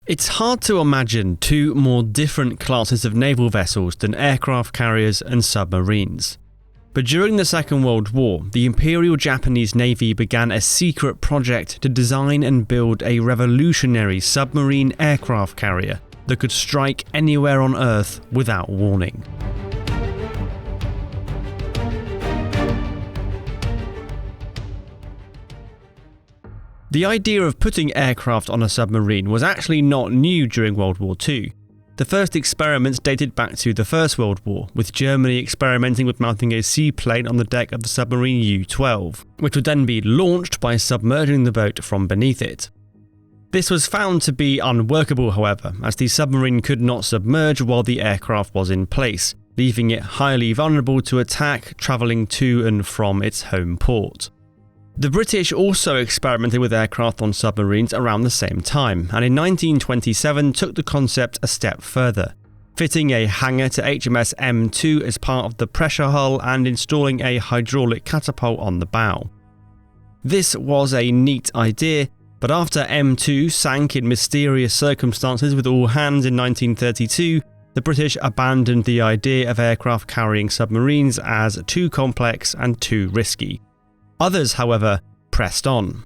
It's hard to imagine two more different classes of naval vessels than aircraft carriers and submarines. But during the Second World War, the Imperial Japanese Navy began a secret project to design and build a revolutionary submarine aircraft carrier that could strike anywhere on Earth without warning. The idea of putting aircraft on a submarine was actually not new during World War II. The first experiments dated back to the First World War, with Germany experimenting with mounting a seaplane on the deck of the submarine U-12, which would then be launched by submerging the boat from beneath it. This was found to be unworkable, however, as the submarine could not submerge while the aircraft was in place, leaving it highly vulnerable to attack travelling to and from its home port. The British also experimented with aircraft on submarines around the same time, and in 1927 took the concept a step further, fitting a hangar to HMS M2 as part of the pressure hull and installing a hydraulic catapult on the bow. This was a neat idea, but after M2 sank in mysterious circumstances with all hands in 1932, the British abandoned the idea of aircraft carrying submarines as too complex and too risky. Others, however, pressed on.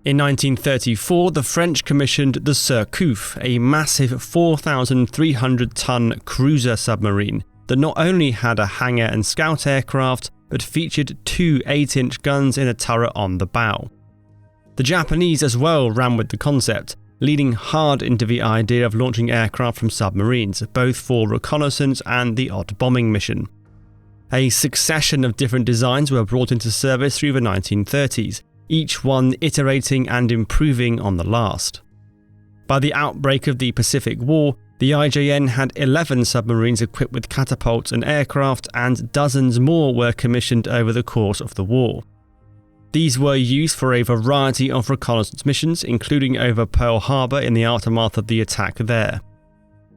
In 1934, the French commissioned the Surcouf, a massive 4,300-ton cruiser submarine that not only had a hangar and scout aircraft, but featured two 8-inch guns in a turret on the bow. The Japanese as well ran with the concept, leading hard into the idea of launching aircraft from submarines, both for reconnaissance and the odd bombing mission. A succession of different designs were brought into service through the 1930s, each one iterating and improving on the last. By the outbreak of the Pacific War, the IJN had 11 submarines equipped with catapults and aircraft, and dozens more were commissioned over the course of the war. These were used for a variety of reconnaissance missions, including over Pearl Harbor in the aftermath of the attack there.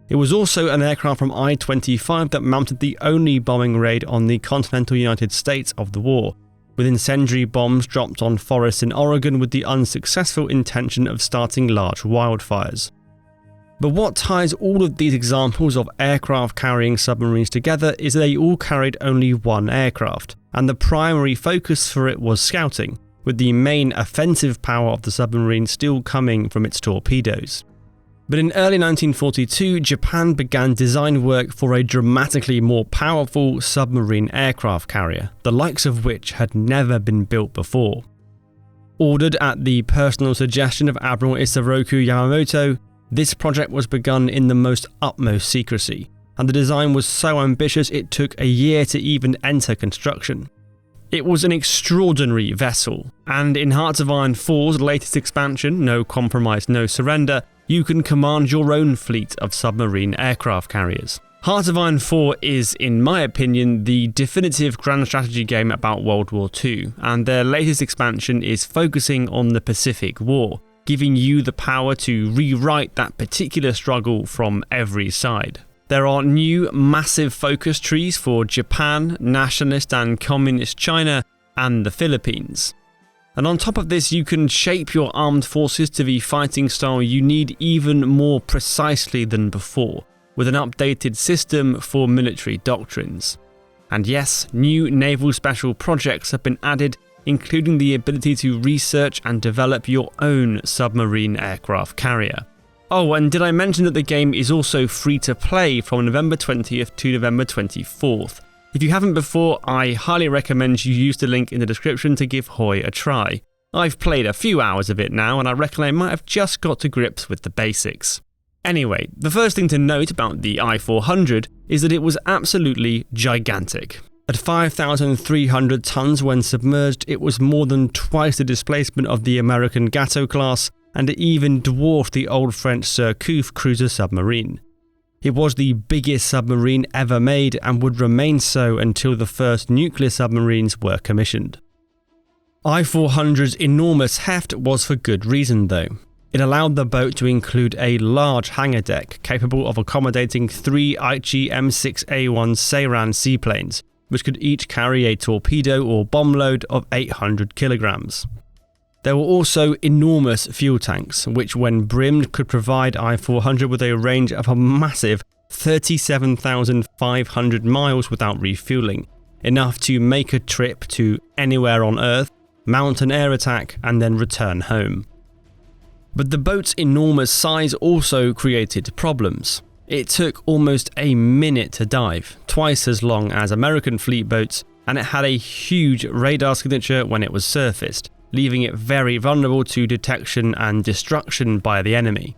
It was also an aircraft from I-25 that mounted the only bombing raid on the continental United States of the war, with incendiary bombs dropped on forests in Oregon with the unsuccessful intention of starting large wildfires. But what ties all of these examples of aircraft carrying submarines together is they all carried only one aircraft, and the primary focus for it was scouting, with the main offensive power of the submarine still coming from its torpedoes. But in early 1942, Japan began design work for a dramatically more powerful submarine aircraft carrier, the likes of which had never been built before. Ordered at the personal suggestion of Admiral Isoroku Yamamoto, this project was begun in the most utmost secrecy, and the design was so ambitious it took a year to even enter construction. It was an extraordinary vessel, and in Hearts of Iron 4's latest expansion, No Compromise, No Surrender, you can command your own fleet of submarine aircraft carriers. Hearts of Iron 4 is, in my opinion, the definitive grand strategy game about World War II, and their latest expansion is focusing on the Pacific War, giving you the power to rewrite that particular struggle from every side. There are new massive focus trees for Japan, nationalist and communist China, and the Philippines. And on top of this, you can shape your armed forces to the fighting style you need even more precisely than before, with an updated system for military doctrines. And yes, new naval special projects have been added, including the ability to research and develop your own submarine aircraft carrier. Oh, and did I mention that the game is also free to play from November 20th to November 24th? If you haven't before, I highly recommend you use the link in the description to give Hoi a try. I've played a few hours of it now, and I reckon I might have just got to grips with the basics. Anyway, the first thing to note about the I-400 is that it was absolutely gigantic. At 5,300 tons when submerged, it was more than twice the displacement of the American Gato class, and it even dwarfed the old French Surcouf cruiser submarine. It was the biggest submarine ever made and would remain so until the first nuclear submarines were commissioned. I-400's enormous heft was for good reason though. It allowed the boat to include a large hangar deck capable of accommodating 3 Aichi M6A1 Seiran seaplanes, which could each carry a torpedo or bomb load of 800 kilograms. There were also enormous fuel tanks, which when brimmed could provide I-400 with a range of a massive 37,500 miles without refueling, enough to make a trip to anywhere on Earth, mount an air attack, and then return home. But the boat's enormous size also created problems. It took almost a minute to dive, twice as long as American fleet boats, and it had a huge radar signature when it was surfaced, leaving it very vulnerable to detection and destruction by the enemy.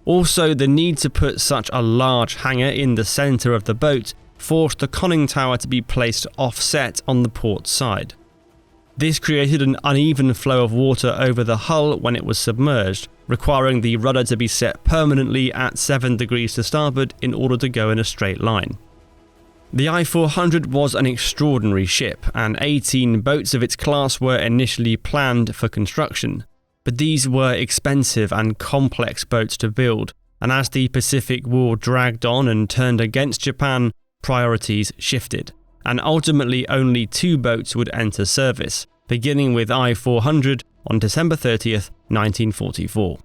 Also, the need to put such a large hangar in the centre of the boat forced the conning tower to be placed offset on the port side. This created an uneven flow of water over the hull when it was submerged, requiring the rudder to be set permanently at 7 degrees to starboard in order to go in a straight line. The I-400 was an extraordinary ship, and 18 boats of its class were initially planned for construction. But these were expensive and complex boats to build, and as the Pacific War dragged on and turned against Japan, priorities shifted, and ultimately only 2 boats would enter service, beginning with I-400 on December 30th, 1944.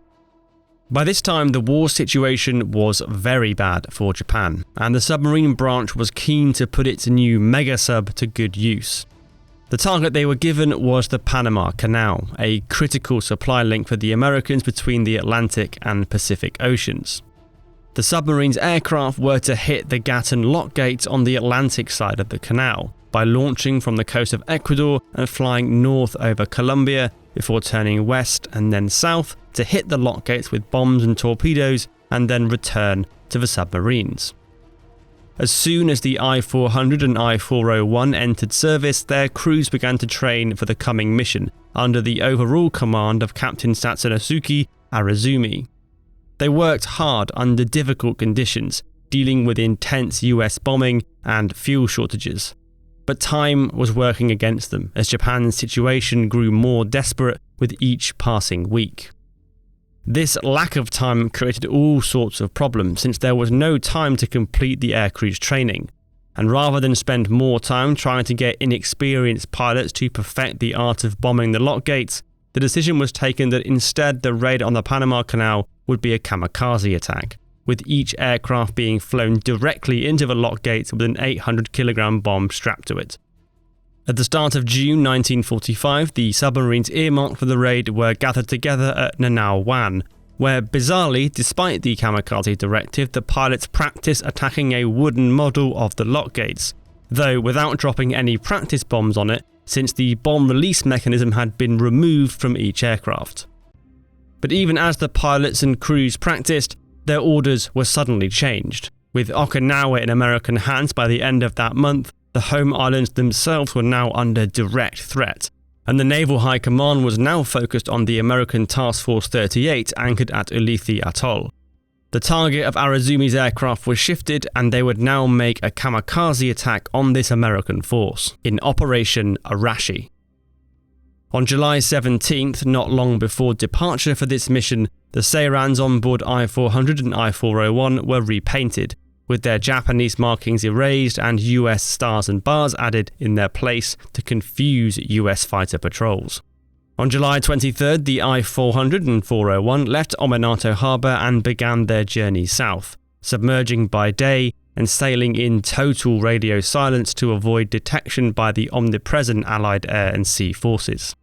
By this time, the war situation was very bad for Japan, and the submarine branch was keen to put its new mega-sub to good use. The target they were given was the Panama Canal, a critical supply link for the Americans between the Atlantic and Pacific Oceans. The submarine's aircraft were to hit the Gatun lock gates on the Atlantic side of the canal by launching from the coast of Ecuador and flying north over Colombia before turning west and then south to hit the lock gates with bombs and torpedoes and then return to the submarines. As soon as the I-400 and I-401 entered service, their crews began to train for the coming mission under the overall command of Captain Satsunosuke Arazumi. They worked hard under difficult conditions, dealing with intense US bombing and fuel shortages. But time was working against them as Japan's situation grew more desperate with each passing week. This lack of time created all sorts of problems since there was no time to complete the aircrew's training, and rather than spend more time trying to get inexperienced pilots to perfect the art of bombing the lock gates, the decision was taken that instead the raid on the Panama Canal would be a kamikaze attack, with each aircraft being flown directly into the lock gates with an 800-kilogram bomb strapped to it. At the start of June 1945, the submarines earmarked for the raid were gathered together at Nanao Wan, where bizarrely, despite the kamikaze directive, the pilots practiced attacking a wooden model of the lock gates, though without dropping any practice bombs on it, since the bomb release mechanism had been removed from each aircraft. But even as the pilots and crews practiced, their orders were suddenly changed. With Okinawa in American hands by the end of that month, the home islands themselves were now under direct threat, and the Naval High Command was now focused on the American Task Force 38 anchored at Ulithi Atoll. The target of Arazumi's aircraft was shifted, and they would now make a kamikaze attack on this American force, in Operation Arashi. On July 17th, not long before departure for this mission, the Seirans on board I-400 and I-401 were repainted, with their Japanese markings erased and US stars and bars added in their place to confuse US fighter patrols. On July 23rd, the I-400 and 401 left Ominato Harbour and began their journey south, submerging by day and sailing in total radio silence to avoid detection by the omnipresent Allied air and sea forces.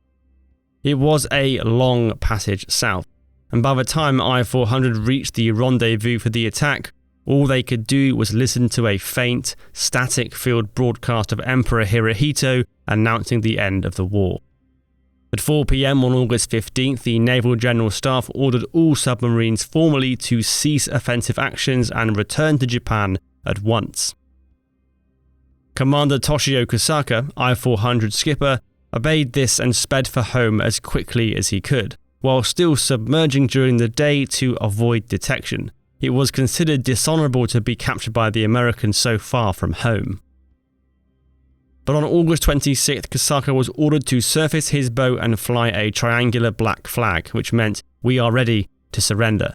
It was a long passage south, and by the time I-400 reached the rendezvous for the attack, all they could do was listen to a faint, static-filled broadcast of Emperor Hirohito announcing the end of the war. At 4 p.m. on August 15th, the Naval General Staff ordered all submarines formally to cease offensive actions and return to Japan at once. Commander Toshio Kusaka, I-400 skipper, obeyed this and sped for home as quickly as he could, while still submerging during the day to avoid detection. It was considered dishonourable to be captured by the Americans so far from home. But on August 26th, Kusaka was ordered to surface his boat and fly a triangular black flag, which meant, "We are ready to surrender."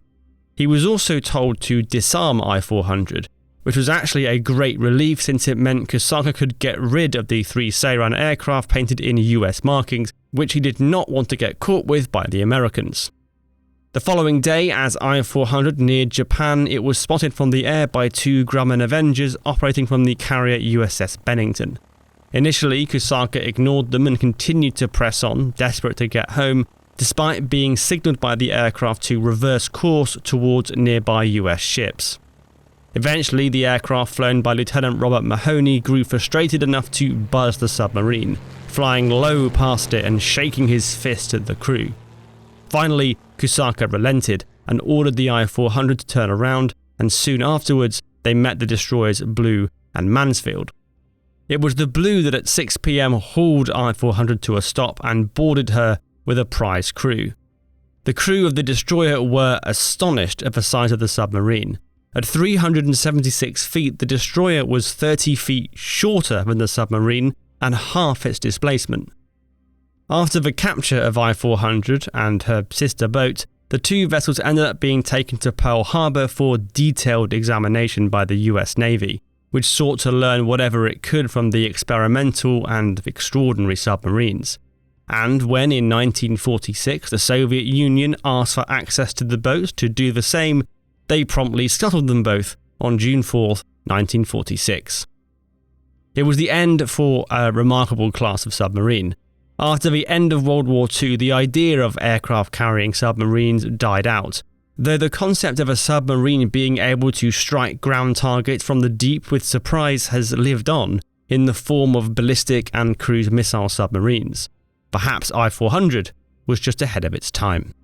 He was also told to disarm I-400, which was actually a great relief since it meant Kusaka could get rid of the 3 Seiran aircraft painted in US markings, which he did not want to get caught with by the Americans. The following day, as I-400 neared Japan, it was spotted from the air by 2 Grumman Avengers operating from the carrier USS Bennington. Initially, Kusaka ignored them and continued to press on, desperate to get home, despite being signalled by the aircraft to reverse course towards nearby US ships. Eventually, the aircraft flown by Lieutenant Robert Mahoney grew frustrated enough to buzz the submarine, flying low past it and shaking his fist at the crew. Finally, Kusaka relented and ordered the I-400 to turn around, and soon afterwards they met the destroyers Blue and Mansfield. It was the Blue that at 6 PM hauled I-400 to a stop and boarded her with a prize crew. The crew of the destroyer were astonished at the size of the submarine. At 376 feet, the destroyer was 30 feet shorter than the submarine and half its displacement. After the capture of I-400 and her sister boat, the 2 vessels ended up being taken to Pearl Harbor for detailed examination by the US Navy, which sought to learn whatever it could from the experimental and extraordinary submarines. And when in 1946 the Soviet Union asked for access to the boats to do the same, they promptly scuttled them both on June 4, 1946. It was the end for a remarkable class of submarine. After the end of World War II, the idea of aircraft carrying submarines died out, though the concept of a submarine being able to strike ground targets from the deep with surprise has lived on in the form of ballistic and cruise missile submarines. Perhaps I-400 was just ahead of its time.